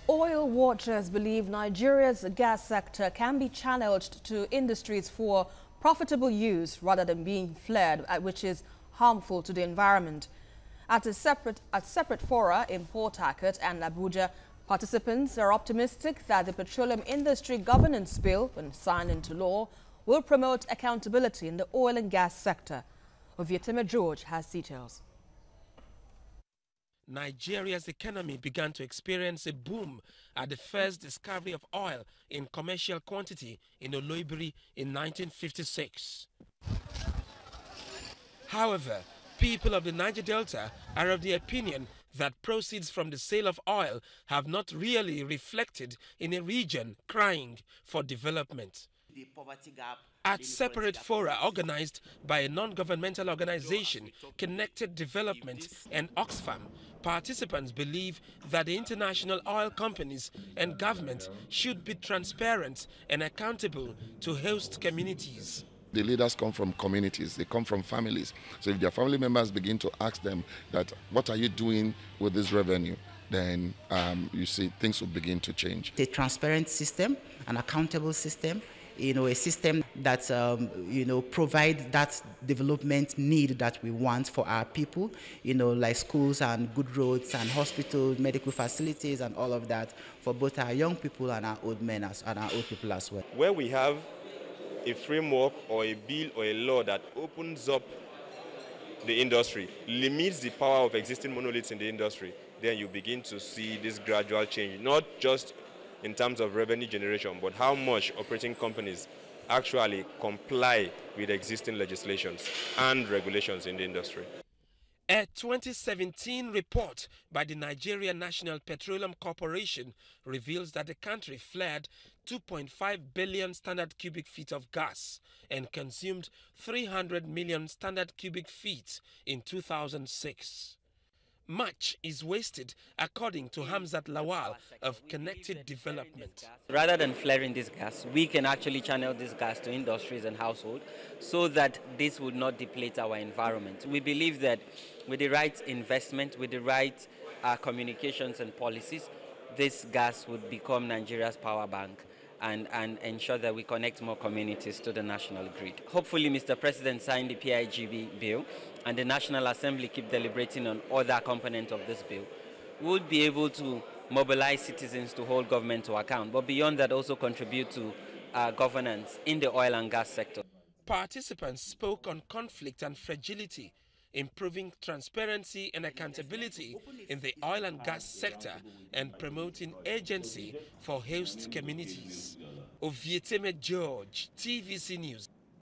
Oil watchers believe Nigeria's gas sector can be channeled to industries for profitable use rather than being flared, which is harmful to the environment. At separate fora in Port Harcourt and Abuja, participants are optimistic that the Petroleum Industry Governance Bill, when signed into law, will promote accountability in the oil and gas sector. Ovieteme George has details. Nigeria's economy began to experience a boom at the first discovery of oil in commercial quantity in Oloibiri in 1956. However, people of the Niger Delta are of the opinion that proceeds from the sale of oil have not really reflected in a region crying for development. At separate fora organized by a non-governmental organization, Connected Development and Oxfam, participants believe that the international oil companies and government should be transparent and accountable to host communities. The leaders come from communities, they come from families. So if their family members begin to ask them that, what are you doing with this revenue? Then you see things will begin to change. A transparent system, an accountable system, a system that, provide that development need that we want for our people, like schools and good roads and hospitals, medical facilities and all of that for both our young people and our old men and our old people as well. Where we have a framework or a bill or a law that opens up the industry, limits the power of existing monoliths in the industry, then you begin to see this gradual change, not just in terms of revenue generation, but how much operating companies actually comply with existing legislations and regulations in the industry. A 2017 report by the Nigeria National Petroleum Corporation reveals that the country flared 2.5 billion standard cubic feet of gas and consumed 300 million standard cubic feet in 2006. Much is wasted, according to Hamzat Lawal of Connected Development. Rather than flaring this gas, we can actually channel this gas to industries and households so that this would not deplete our environment. We believe that with the right investment, with the right communications and policies, this gas would become Nigeria's power bank and ensure that we connect more communities to the national grid. Hopefully, Mr. President signed the PIGB bill and the National Assembly keep deliberating on other components of this bill. We would be able to mobilize citizens to hold government to account, but beyond that also contribute to governance in the oil and gas sector. Participants spoke on conflict and fragility, improving transparency and accountability in the oil and gas sector, and promoting agency for host communities. Ovieteme George, TVC News.